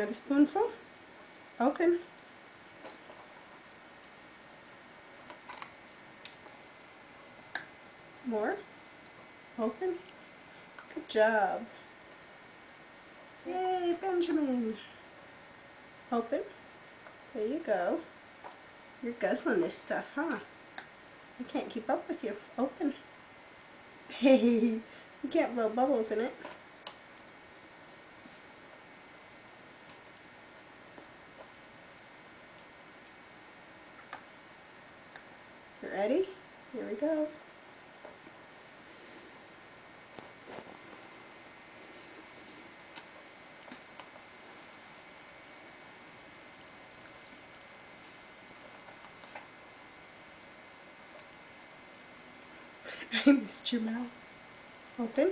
another spoonful. Open. More. Open. Good job. Yay, Benjamin. Open. There you go. You're guzzling this stuff, huh? I can't keep up with you. Open. Hey, you can't blow bubbles in it. You ready? Here we go. I missed your mouth. Open.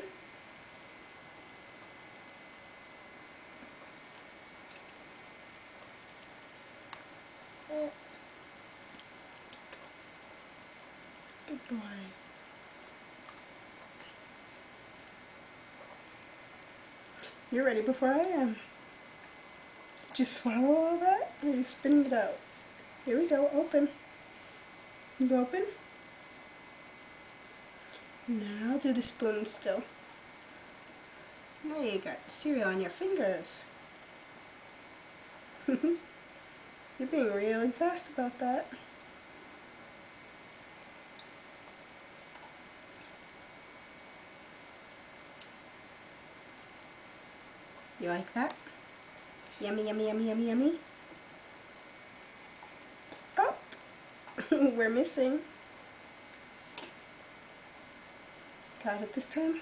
Good boy. You're ready before I am. Did you swallow all that? Or are you spitting it out? Here we go. Open. You open? Now do the spoon still. Now you got cereal on your fingers. You're being really fast about that. You like that? Yummy, yummy, yummy, yummy, yummy. Oh! We're missing. Got it this time?